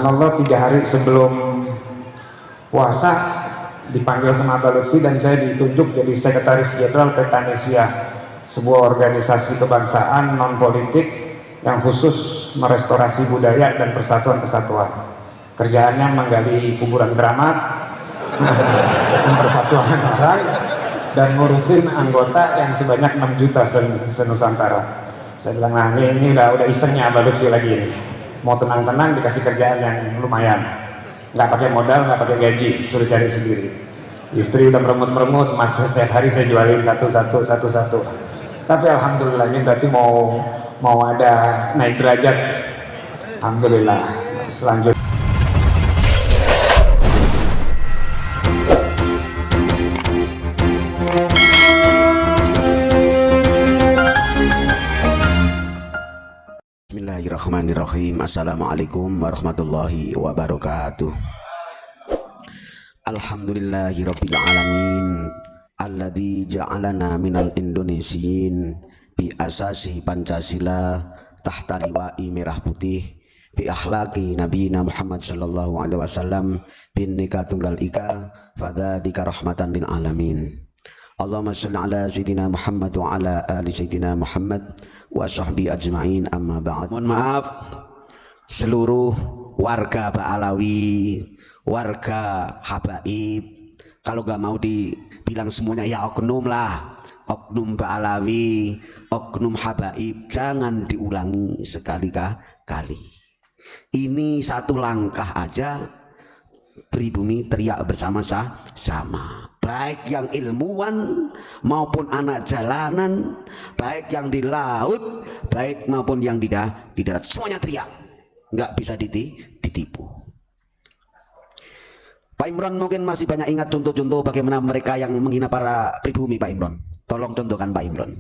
Allah 3 hari sebelum puasa dipanggil sama Abah Lutfi dan saya ditunjuk jadi sekretaris jenderal Petanesia, sebuah organisasi kebangsaan non politik yang khusus merestorasi budaya dan persatuan kesatuan. Kerjaannya menggali kuburan keramat, persatuan orang, dan ngurusin anggota yang sebanyak 6 juta se-Nusantara. Saya bilang, nah ini udah isengnya Abah Lutfi lagi ini. Mau tenang-tenang dikasih kerjaan yang lumayan, nggak pakai modal, nggak pakai gaji, suruh cari sendiri. Istri udah meremut-meremut, mas setiap hari saya jualin satu-satu. Tapi alhamdulillah ini berarti mau ada naik derajat. Alhamdulillah. Selanjutnya. Bismillahirrahmanirrahim. Assalamualaikum warahmatullahi wabarakatuh. Alhamdulillahirabbil alamin alladzi ja'alana minal indonesiyin bi asasi Pancasila tahta liwa'i merah putih bi akhlaqi nabiyina Muhammad sallallahu alaihi wasallam binnika tunggal ika fadzalika rahmatan lil alamin. Allahumma shalli ala sayyidina Muhammad wa ala ali sayyidina Muhammad wa sahbi ajma'in, amma ba'd. Mohon maaf seluruh warga Ba'alawi, warga Habaib, kalau gak mau dibilang semuanya ya oknum lah, oknum Ba'alawi, oknum Habaib, jangan diulangi sekali-kali. Ini satu langkah aja pribumi teriak bersama-sama, baik yang ilmuwan maupun anak jalanan, baik yang di laut, baik maupun yang di darat, semuanya teriak, nggak bisa ditipu. Pak Imron mungkin masih banyak ingat contoh-contoh bagaimana mereka yang menghina para pribumi. Pak Imron, tolong contohkan Pak Imron.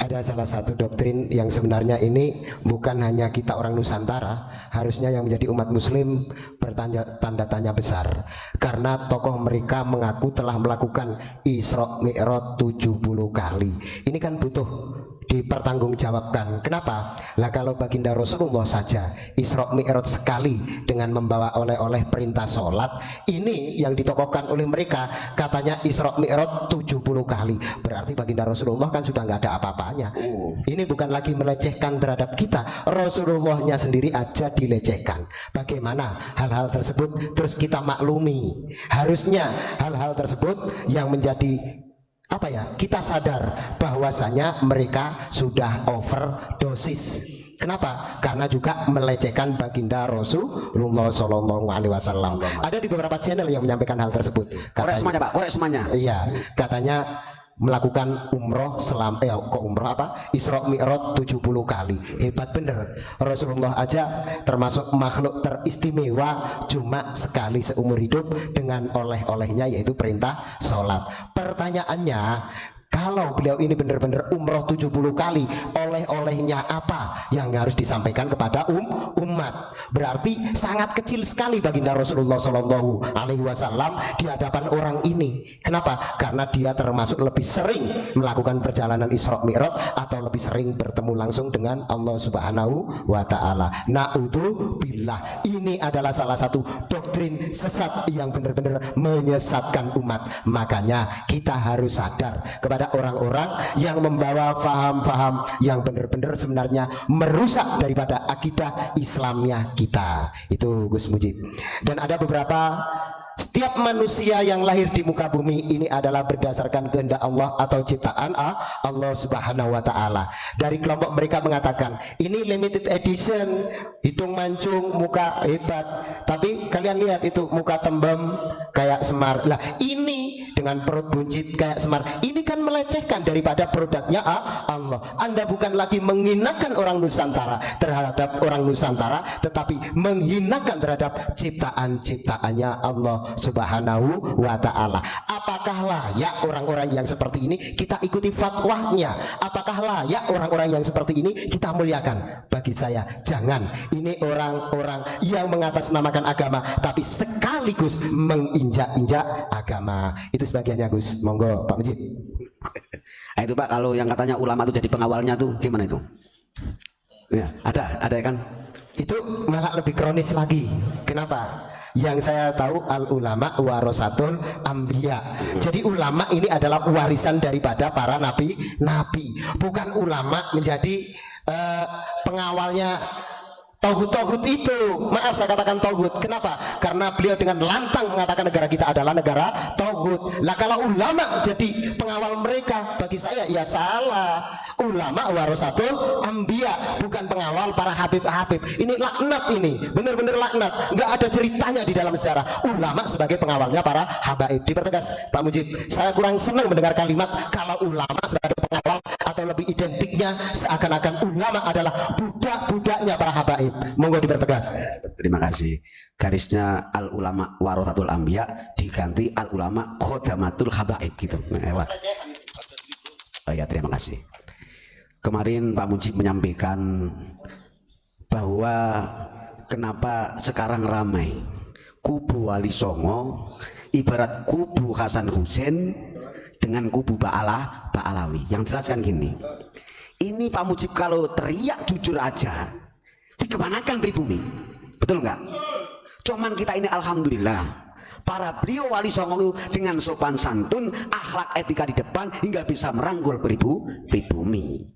Ada salah satu doktrin yang sebenarnya ini bukan hanya kita orang Nusantara, harusnya yang menjadi umat muslim bertanda tanya besar, karena tokoh mereka mengaku telah melakukan Isra Mi'raj 70 kali. Ini kan butuh dipertanggungjawabkan. Kenapa? Lah kalau baginda Rasulullah saja Isra Mi'raj sekali dengan membawa oleh-oleh perintah sholat, ini yang ditokohkan oleh mereka katanya Isra Mi'raj 70 kali, berarti baginda Rasulullah kan sudah nggak ada apa-apanya. Ini bukan lagi melecehkan terhadap kita, Rasulullahnya sendiri aja dilecehkan. Bagaimana hal-hal tersebut terus kita maklumi? Harusnya hal-hal tersebut yang menjadi apa ya, kita sadar bahwasanya mereka sudah overdosis. Kenapa? Karena juga melecehkan baginda Rasulullah Shallallahu Alaihi Wasallam. Ada di beberapa channel yang menyampaikan hal tersebut. Korek semuanya Pak, korek semuanya. Iya, katanya melakukan umroh Isra Mi'raj 70 kali. Hebat bener, Rasulullah aja termasuk makhluk teristimewa cuma sekali seumur hidup dengan oleh-olehnya yaitu perintah sholat. Pertanyaannya, kalau beliau ini benar-benar umroh 70 kali, oleh-olehnya apa yang harus disampaikan kepada umat? Berarti sangat kecil sekali baginda Rasulullah Shallallahu Alaihi Wasallam di hadapan orang ini. Kenapa? Karena dia termasuk lebih sering melakukan perjalanan Isra Mi'raj atau lebih sering bertemu langsung dengan Allah Subhanahu wa Ta'ala. Na'udzubillah. Ini adalah salah satu doktrin sesat yang benar-benar menyesatkan umat. Makanya kita harus sadar kepada orang-orang yang membawa faham-faham yang benar-benar sebenarnya merusak daripada akidah Islamnya kita. Itu Gus Mujib. Dan ada beberapa, setiap manusia yang lahir di muka bumi ini adalah berdasarkan kehendak Allah atau ciptaan Allah Subhanahu wa Ta'ala. Dari kelompok mereka mengatakan ini limited edition, hidung mancung, muka hebat, tapi kalian lihat itu muka tembem kayak Semar. Lah ini dengan perut buncit kayak Semar, ini kan melecehkan daripada produknya Allah. Anda bukan lagi menghinakan orang Nusantara terhadap orang Nusantara, tetapi menghinakan terhadap ciptaan-ciptaannya Allah Subhanahu wa Ta'ala. Apakah layak orang-orang yang seperti ini kita ikuti fatwanya? Apakah layak orang-orang yang seperti ini kita muliakan? Bagi saya jangan. Ini orang-orang yang mengatasnamakan agama tapi sekaligus menginjak-injak agama. Itu sebagiannya Gus. Monggo Pak Mujib. Itu Pak, kalau yang katanya ulama itu jadi pengawalnya tuh gimana itu? Ya, ada ya kan? Itu malah lebih kronis lagi. Kenapa? Yang saya tahu al ulama warasatul anbiya. Jadi ulama ini adalah warisan daripada para nabi, bukan ulama menjadi pengawalnya tauhid itu. Maaf saya katakan tauhid. Kenapa? Karena beliau dengan lantang mengatakan negara kita adalah negara tauhid. Lah kalau ulama jadi pengawal mereka, bagi saya ya salah. Ulama warasatul anbiya, bukan pengawal para habib-habib. Ini laknat, ini benar-benar laknat. Nggak ada ceritanya di dalam sejarah ulama sebagai pengawalnya para habaib. Dipertegas Pak Mujib, saya kurang senang mendengar kalimat kalau ulama sebagai pengawal, atau lebih identiknya seakan-akan ulama adalah budak-budaknya para habaib. Monggo dipertegas. Terima kasih. Garisnya al ulama warasatul anbiya diganti al ulama khodamatul habaib gitu. Oh ya, terima kasih. Kemarin Pak Mujib menyampaikan bahwa kenapa sekarang ramai kubu Wali Songo ibarat kubu Hasan Hussein dengan kubu Ba'alawi. Yang jelas kan gini, ini Pak Mujib kalau teriak jujur aja dikemanakan pribumi, betul nggak? Cuman kita ini alhamdulillah para beliau Wali Songo dengan sopan santun, akhlak etika di depan hingga bisa merangkul pribumi.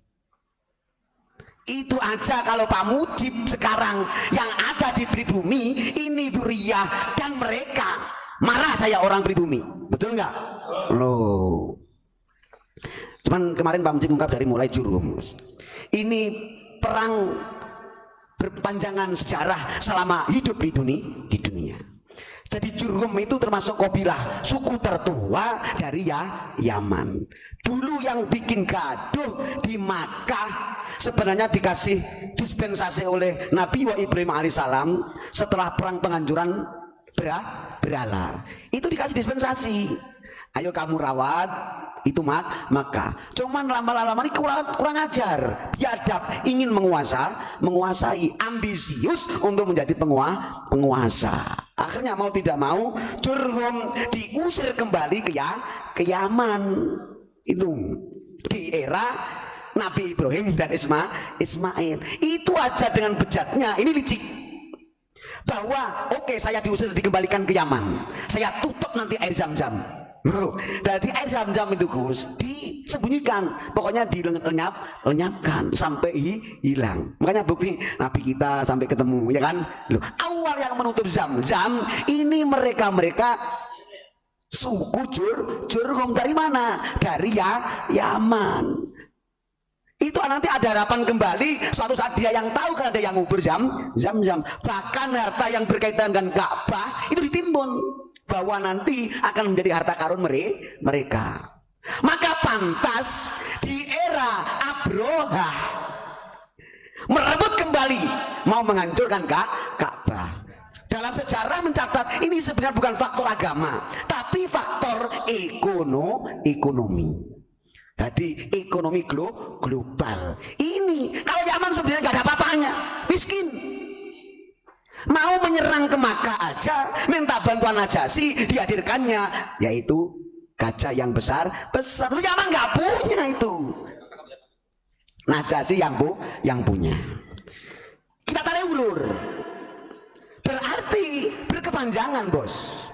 Itu aja. Kalau Pak Mujib sekarang yang ada di pribumi ini duriyah dan mereka marah saya orang pribumi, betul nggak? Loh, cuman kemarin Pak Mujib ungkap dari mulai Jurhum. Ini perang berpanjangan sejarah selama hidup di dunia. Jadi Jurhum itu termasuk kabilah suku tertua dari Yaman. Dulu yang bikin gaduh di Makkah sebenarnya dikasih dispensasi oleh Nabi Ibrahim alaihissalam setelah perang penghancuran berhala. Itu dikasih dispensasi. Ayo kamu rawat itu Makkah. Cuman lama-lama ini kurang ajar, biadab, ingin menguasai, ambisius untuk menjadi penguasa. Akhirnya mau tidak mau Jurhum diusir kembali ke Yaman. Itu di era Nabi Ibrahim dan Ismail. Itu aja dengan bejatnya. Ini licik. Bahwa oke, saya diusir dikembalikan ke Yaman, saya tutup nanti air Zam-Zam. Dari air Zam-Zam itu Gus disembunyikan, pokoknya dilenyapkan sampai hilang. Makanya bukti Nabi kita sampai ketemu, ya kan? Loh, awal yang menutup Zam-Zam ini mereka suku Jurhum. Dari mana? Dari Yaman. Itu nanti ada harapan kembali suatu saat dia yang tahu, kan ada yang ngubur Zam-Zam. Bahkan harta yang berkaitan dengan Ka'bah itu ditimbun, bahwa nanti akan menjadi harta karun mereka. Maka pantas di era Abroha merebut kembali, mau menghancurkan Ka'bah. Dalam sejarah mencatat ini sebenarnya bukan faktor agama, tapi faktor ekonomi. Jadi ekonomi global. Ini kalau Yaman sebenarnya nggak ada apa-apanya, miskin. Mau menyerang ke Makkah aja, minta bantuan Najasyi, dihadirkannya yaitu gajah yang besar. Itu Yaman nggak punya itu. Najasyi yang punya. Kita tarik ulur. Berarti berkepanjangan, bos.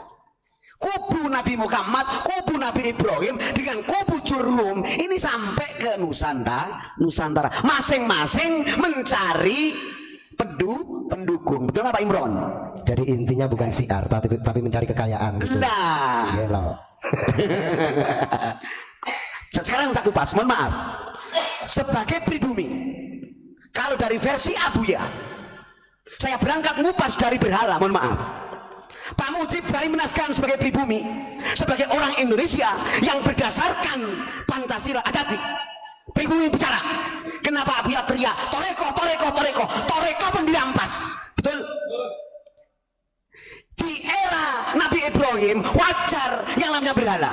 Kubu Nabi Muhammad, kubu Nabi Ibrahim dengan kubu Jurhum ini sampai ke Nusantara. Masing-masing mencari pendukung. Betul nggak Pak Imron? Jadi intinya bukan siar, tapi mencari kekayaan gitu. Nah, sekarang satu pas, mohon maaf. Sebagai pribumi, kalau dari versi Abuya, saya berangkat ngupas dari berhala, mohon maaf. Pak Mujib berani menaskan sebagai pribumi, sebagai orang Indonesia yang berdasarkan Pancasila adati. Pribumi bicara, kenapa Abuya teriak toreko pun dirampas, betul? Di era Nabi Ibrahim wajar yang namanya berhala.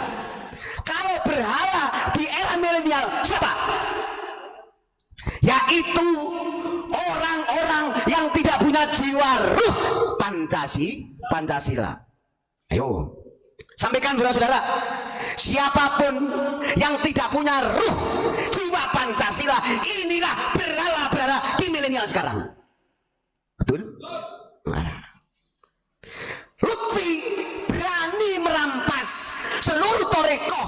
Kalau berhala di era milenial siapa? Yaitu orang-orang yang tidak punya jiwa ruh Pancasila. Ayo sampaikan saudara-saudara, siapapun yang tidak punya ruh jiwa Pancasila. Inilah berhala-berhala di milenial sekarang. Betul? Nah. Lutfi berani merampas seluruh toreko,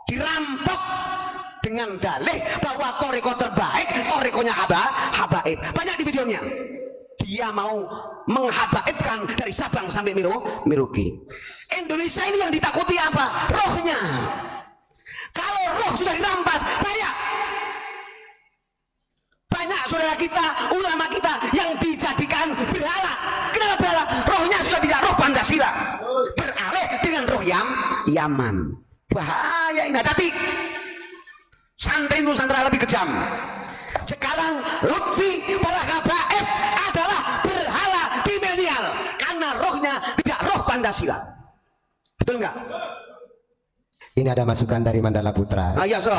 dirampok dengan dalih bahwa toreko terbaik torekonya habaib. Banyak di videonya. Dia mau menghabaibkan dari Sabang sampai Merauke. Indonesia ini yang ditakuti apa? Rohnya. Kalau roh sudah dirampas, banyak saudara kita, ulama kita yang dijadikan berhala. Kenapa berhala? Rohnya sudah tidak roh Pancasila, beralih dengan roh Yaman. Bahaya ini. Hati-hati. Santri Nusantara lebih kejam. Sekarang Lutfi para habaib adalah berhala di milenial karena rohnya tidak roh Pancasila. Betul nggak? Ini ada masukan dari Mandala Putra. Ayo so.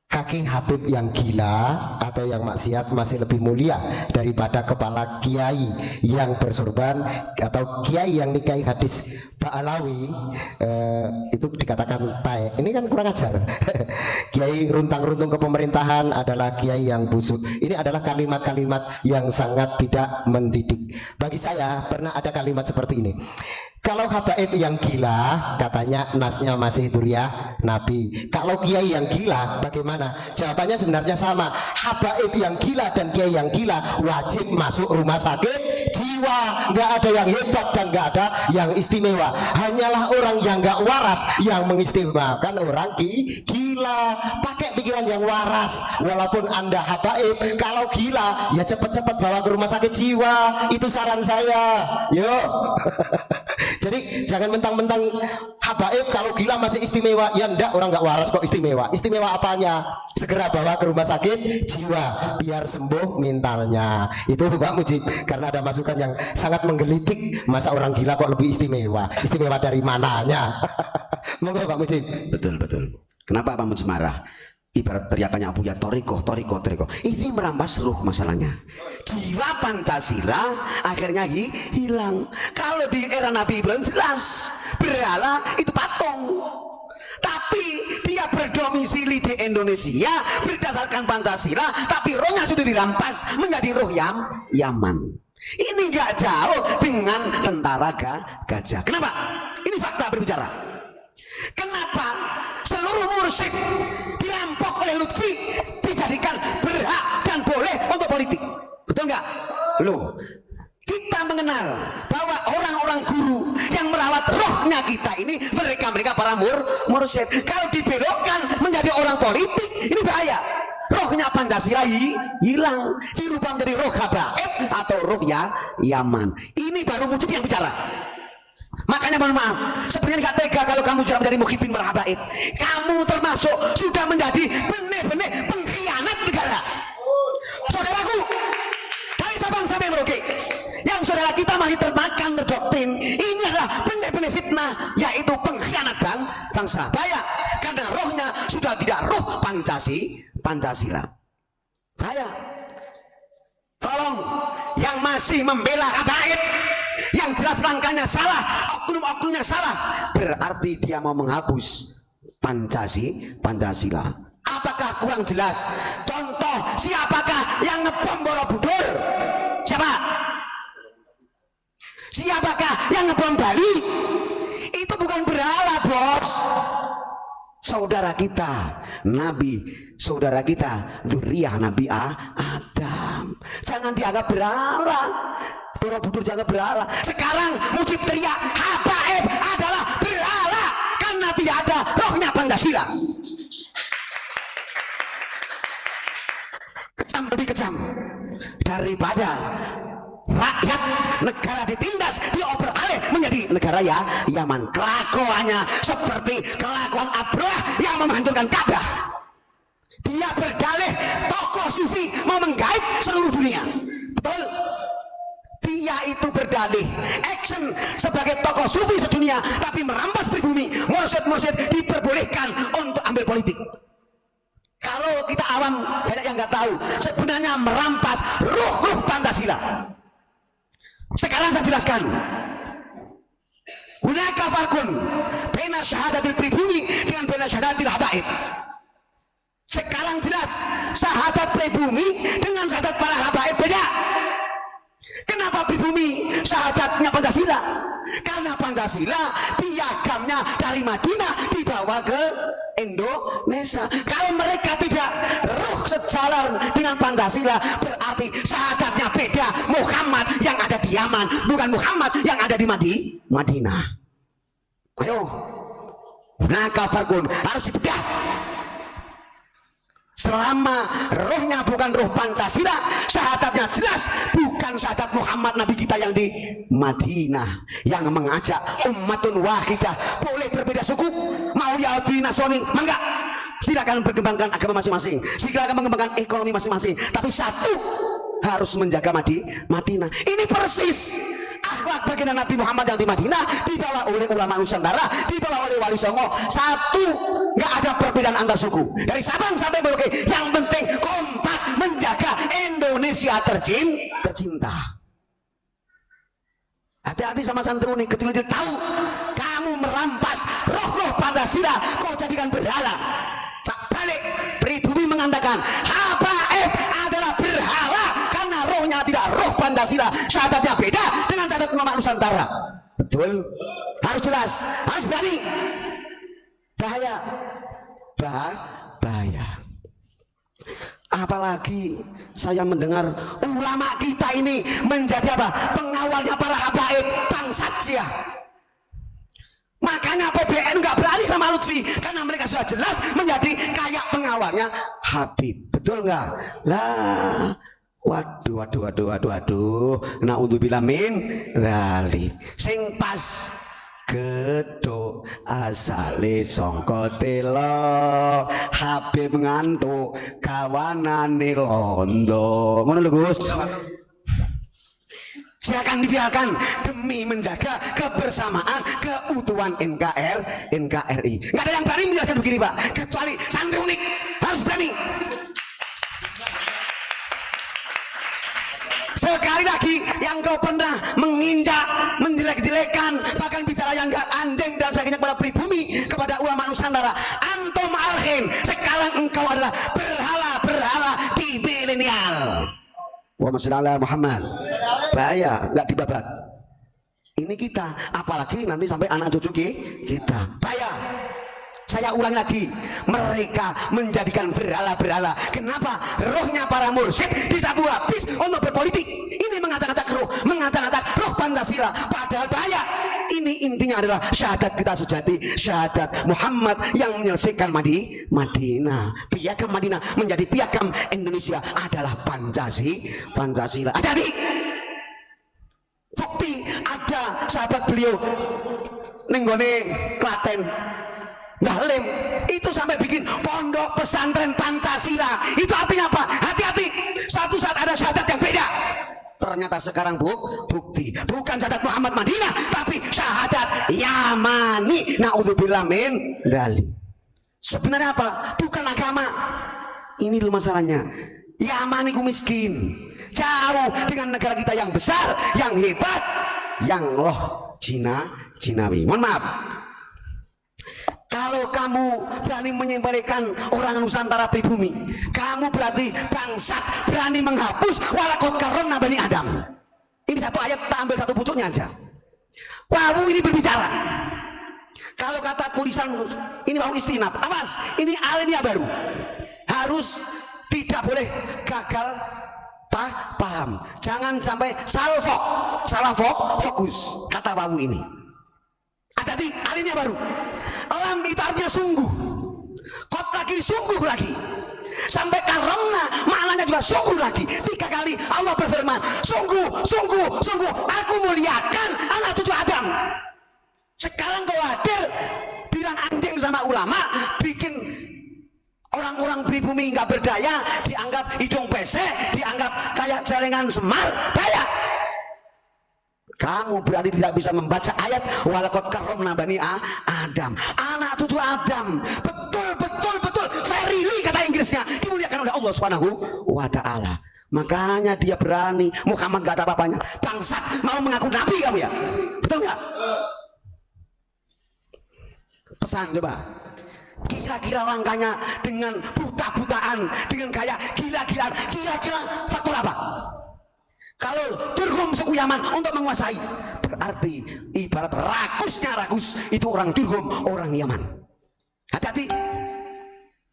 Kaki Habib yang gila atau yang maksiat masih lebih mulia daripada kepala kiai yang bersorban atau kiai yang nikahi hadis Ba'alawi. Itu dikatakan tai. Ini kan kurang ajar. Kiai runtang-runtung ke pemerintahan adalah kiai yang busuk. Ini adalah kalimat-kalimat yang sangat tidak mendidik. Bagi saya pernah ada kalimat seperti ini. Kalau habaib yang gila, katanya nasnya masih duriah Nabi. Kalau kiai yang gila, bagaimana? Jawabannya sebenarnya sama. Habaib yang gila dan kiai yang gila wajib masuk rumah sakit jiwa. Nggak ada yang hebat dan nggak ada yang istimewa. Hanyalah orang yang nggak waras yang mengistimewakan orang gila. Pakai pikiran yang waras. Walaupun Anda habaib, kalau gila ya cepet-cepet bawa ke rumah sakit jiwa. Itu saran saya. Yuk. Jadi jangan mentang-mentang habaib kalau gila masih istimewa. Ya enggak, orang nggak waras kok istimewa. Istimewa apanya? Segera bawa ke rumah sakit jiwa biar sembuh mentalnya. Itu Pak Mujib, karena ada masukan yang sangat menggelitik. Masa orang gila kok lebih istimewa? Istimewa dari mananya? Monggo Pak Mujib. Betul. Kenapa Pak Mujib marah? Ibarat teriakannya Abuya, toriko. Ini merampas seluruh masalahnya. Jiwa Pancasila akhirnya hilang. Kalau di era Nabi Ibrahim jelas berhala itu patung. Tapi dia berdomisili di Indonesia berdasarkan Pancasila, tapi rohnya sudah dirampas menjadi roh Yaman. Ini nggak jauh dengan tentara gajah. Kenapa? Ini fakta berbicara. Kenapa seluruh mursyid dirampok oleh Lutfi dijadikan berhak dan boleh untuk politik? Betul nggak? Loh, kita mengenal bahwa orang-orang guru yang merawat rohnya kita ini mereka para mursyid. Kalau dibelokkan menjadi orang politik, ini bahaya. Rohnya Pancasila hilang, dirubah menjadi roh habaib atau roh Yaman. Ini baru Mujib yang bicara. Makanya mohon maaf, sebenarnya nggak tega kalau kamu sudah menjadi mukhibin berhabaib. Kamu termasuk sudah menjadi benih-benih pengkhianat negara. Saudaraku, dari Sabang sampai Merauke, yang saudara kita masih termakan terdoktrin, ini adalah benih-benih fitnah, yaitu pengkhianat bangsa. Bahaya, karena rohnya sudah tidak roh Pancasila. Bahaya. Tolong yang masih membela habaib, yang jelas langkahnya salah, oknum-oknumnya salah, berarti dia mau menghapus Pancasila. Apakah kurang jelas? Contoh, siapakah yang ngebom Borobudur? Siapa? Siapakah yang ngebom Bali? Itu bukan berhala, bos. Saudara kita, Nabi, saudara kita, dzurriyyah Nabi Adam. Jangan dianggap berhala. Borobudur jangan berhala. Sekarang Mujib teriak habaib adalah berhala karena tidak ada rohnya Pancasila. Kejam, lebih kejam daripada rakyat negara ditindas, dioper alih menjadi negara Yaman. Kelakuannya seperti kelakuan Abrah yang menghancurkan Ka'bah. Dia berdalih tokoh sufi mau menggait seluruh dunia. Betul? Dia itu berdalih action sebagai tokoh sufi sedunia, tapi merampas pribumi. Mursyid-mursyid diperbolehkan untuk ambil politik. Kalau kita awam banyak yang nggak tahu, sebenarnya merampas ruh Pancasila. Sekarang saya jelaskan. Hunaka farqun baina syahadatil pribumi dengan baina syahadatil habaib. Sekarang jelas syahadat pribumi dengan syahadat para habaib beda. Kenapa pribumi syahadatnya Pancasila? Karena Pancasila piagamnya dari Madinah dibawa ke Indonesia. Kalau mereka tidak roh sejalan dengan Pancasila, berarti syahadatnya beda. Muhammad yang ada di Yaman bukan Muhammad yang ada di Madinah. Ayo, naka farkun harus dibedah. Selama rohnya bukan roh Pancasila, syahadatnya jelas bukan syahadat Muhammad Nabi kita yang di Madinah, yang mengajak ummatun wahidah. Boleh berbeda suku, mau Yahudi Nasrani, mangga, silakan berkembangkan agama masing-masing, silakan mengembangkan ekonomi masing-masing, tapi satu, harus menjaga Madinah. Ini persis akhlak baginda Nabi Muhammad yang di Madinah, dibawa oleh ulama Nusantara, dibawa oleh Wali Songo. Satu, nggak ada perbedaan antar suku, dari Sabang sampai Merauke. Yang penting kompak menjaga Indonesia tercinta. Hati-hati sama santruni kecil-kecil, tahu kamu merampas roh-roh Pancasila, kau jadikan berhala. Balik, pribumi mengatakan habaib adalah berhala karena rohnya tidak roh Pancasila, syahadatnya beda dengan syahadat ulama Nusantara. Betul, harus jelas, harus berani. Bahaya. Apalagi saya mendengar ulama kita ini menjadi apa? Pengawalnya para habaib bangsat sia. Makanya PBN nggak berani sama Lutfi karena mereka sudah jelas menjadi kayak pengawalnya Habib. Betul nggak? Lah, waduh. Naudzubillah min dzalik. Sing pas gedho asale sangka telo, Habib ngantuk kawanane londo. Ngono lho Gus. Silakan dibiarkan demi menjaga kebersamaan keutuhan NKRI. Nggak ada yang berani menjelaskan begini Pak, kecuali santri unik. Harus berani. Sekali lagi, yang kau pernah menginjak, menjelek-jelekan, bahkan bicara yang gak anjing dan sebagainya kepada pribumi, kepada ulama Nusantara, antum alhin, sekarang engkau adalah berhala di milenial. Muhammad sallallahu Muhammad. Bahaya, nggak dibabat. Ini kita, apalagi nanti sampai anak cucu kita. Bahaya. Saya ulangi lagi, mereka menjadikan berhala-berhala. Kenapa? Rohnya para mursyid disabu habis untuk berpolitik. Ini mengacak-acak roh Pancasila. Padahal bahaya. Ini intinya adalah syahadat kita sejati, syahadat Muhammad yang menyelesaikan Madinah. Piagam Madinah menjadi piagam Indonesia adalah Pancasila. Hati-hati. Bukti ada sahabat beliau nenggone Klaten, Mbah Lim, itu sampai bikin pondok pesantren Pancasila. Itu artinya apa? Hati-hati, satu saat ada syahadat yang beda. Ternyata sekarang bukti bukan syahadat Muhammad Madinah, tapi syahadat Yamani. Naudzubillah min dzalik. Sebenarnya apa? Bukan agama. Ini dulu masalahnya. Yamani ku miskin, jauh dengan negara kita yang besar, yang hebat, yang loh Cinawi. Mohon maaf. Kalau kamu berani menyampaikan orang Nusantara pribumi, kamu berarti bangsat, berani menghapus walakot karomna bani Adam. Ini satu ayat, tak ambil satu pucuknya aja. Wawu ini berbicara. Kalau kata tulisan ini mau istinab, awas, ini alinea baru. Harus tidak boleh gagal paham. Jangan sampai salah fokus kata wawu ini. Ada di alinea baru. Lam itu artinya sungguh, kot lagi sungguh lagi, sampai karomna maknanya juga sungguh lagi. 3 kali Allah berfirman sungguh aku muliakan anak cucu Adam. Sekarang kau hadir bilang anjing sama ulama, bikin orang-orang pribumi nggak berdaya, dianggap hidung pesek, dianggap kayak celengan semar. Bahaya. Kamu berarti tidak bisa membaca ayat walakot karomna bani Adam, anak cucu Adam. Betul verily kata Inggrisnya, dimuliakan oleh Allah Subhanahu wa ta'ala. Makanya dia berani. Muhammad gak ada apa-apanya. Bangsat, mau mengaku nabi kamu ya? Betul nggak? Pesan coba, Kira-kira langkahnya dengan buta-butaan, dengan gaya gila-gilaan, kira-kira faktor apa? Kalau Jurhum suku Yaman untuk menguasai, berarti ibarat rakus itu orang Jurhum, orang Yaman. Hati-hati,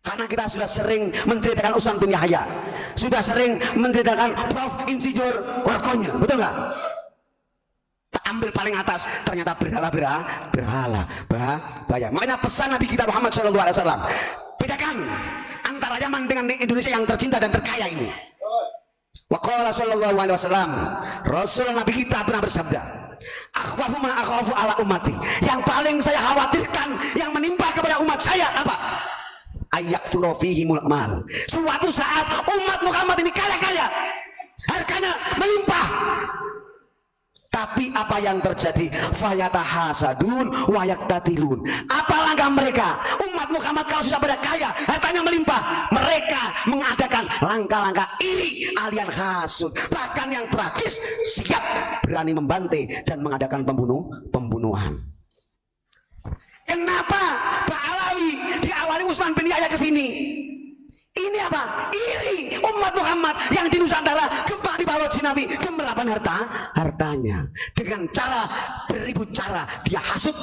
karena kita sudah sering menceritakan Utsman bin Yahya, sudah sering menceritakan Prof. Insinyur Orkonyil, betul nggak? Tak ambil paling atas, ternyata berhala, bahaya. Makanya pesan Nabi kita Muhammad SAW, bedakan antara Yaman dengan Indonesia yang tercinta dan terkaya ini. Waqala sallallahu alaihi wasallam, Rasul Nabi kita pernah bersabda, akhwafu ma akhafu ala ummati, yang paling saya khawatirkan yang menimpa kepada umat saya apa? Ayakturu fihimul mal. Suatu saat umat Muhammad ini kaya-kaya, harganya melimpah, tapi apa yang terjadi? Fayatahasadun wa yaktatilun. Apa langkah mereka? Umat Muhammad kalau sudah pada kaya, hartanya melimpah, mereka mengadakan langkah-langkah iri, alian hasud. Bahkan yang tragis, siap berani membantai dan mengadakan pembunuhan. Kenapa Pak Alawi diawali Utsman bin Yahya ke sini? Ini apa? Iri umat Muhammad yang di Nusantara gempa dibalut Nabi, gemerapan hartanya dengan cara beribu cara dia hasut,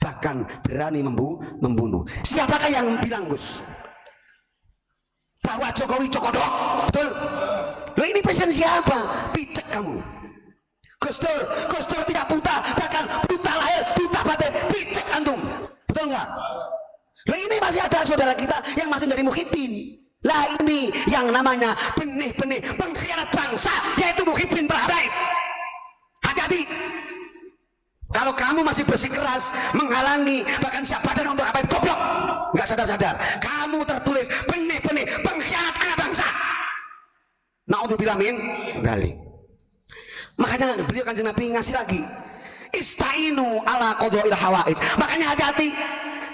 bahkan berani membunuh. Siapakah yang bilang, Gus, bahwa Jokowi cokodok? Betul? Loh, ini presiden siapa? Picek kamu. Gus Dur tidak buta, bahkan buta lahir, buta batin, picek antum. Betul nggak? Lah ini masih ada saudara kita yang masih dari Muhyiddin. Lah ini yang namanya benih-benih pengkhianat bangsa, yaitu Muhyiddin Berhabaib. Hati-hati. Kalau kamu masih bersikeras menghalangi bahkan siap badan untuk Habaib goblok, nggak sadar-sadar, kamu tertulis benih-benih pengkhianat anak bangsa. Na'udzubillah min dzalik. Makanya beliau Kanjeng Nabi ngasih lagi, istainu ala qada'il hawaij. Makanya hati-hati.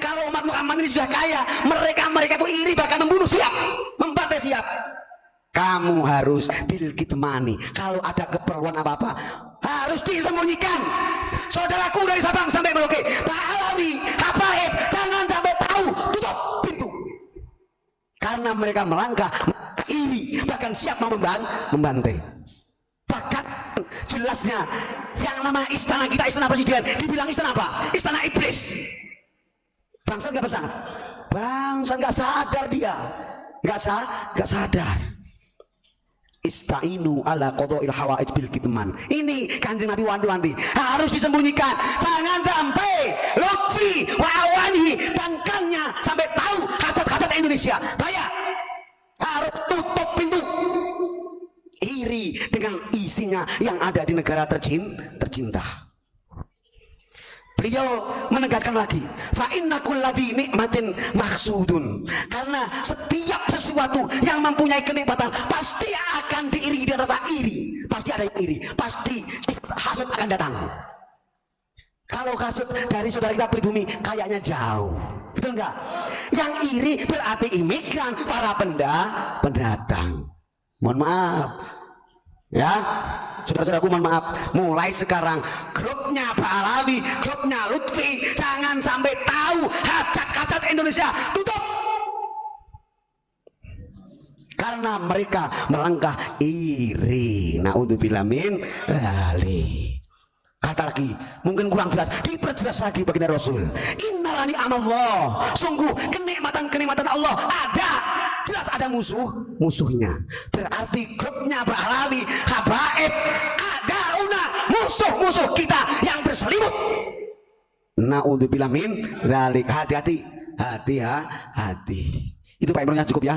Kalau umat Muhammad ini sudah kaya, mereka itu iri, bahkan membunuh siap, membantai siap. Kamu harus bil kitmani. Kalau ada keperluan apa-apa harus disembunyikan. Saudaraku dari Sabang sampai Merauke, Pak Alawi, Habaib, jangan sampai tahu, tutup pintu. Karena mereka melangkah iri, bahkan siap membantai. Bahkan jelasnya yang nama istana kita, istana presiden, dibilang istana apa? Istana iblis. Bangsa nggak pesat, bangsa nggak sadar dia, nggak sadar. Istainu ala qada'il hawaij bil kitman. Ini Kanjeng Nabi wanti-wanti harus disembunyikan. Jangan sampai Lutfi wa Awani dan kannya sampai tahu hajat-hajat Indonesia. Bahaya. Harus tutup pintu. Iri dengan isinya yang ada di negara tercinta. Beliau menegaskan lagi, fa inna kulladzi nikmatin maksudun. Karena setiap sesuatu yang mempunyai kenikmatan pasti akan diiri dengan rasa iri. Pasti ada yang iri, pasti hasud akan datang. Kalau hasud dari saudara kita pribumi kayaknya jauh, betul enggak? Yang iri berarti imigran, para pendatang. Mohon maaf, ya. Saudara-saudaraku, mohon maaf, mulai sekarang grupnya Pak Alawi, grupnya Lutfi jangan sampai tahu hajat-hajat Indonesia, tutup. Karena mereka melangkah iri. Na'udzubillah min dzalik. Kata lagi, mungkin kurang jelas, diperjelas lagi baginda Rasul. Innalani amallah, sungguh kenikmatan Allah ada. Jelas ada musuhnya. Berarti grupnya Pak Alawi, Habaib, ada musuh kita yang berselimut. Na'udzubillah min dzalik. Hati-hati. Itu Pak Imronnya cukup ya.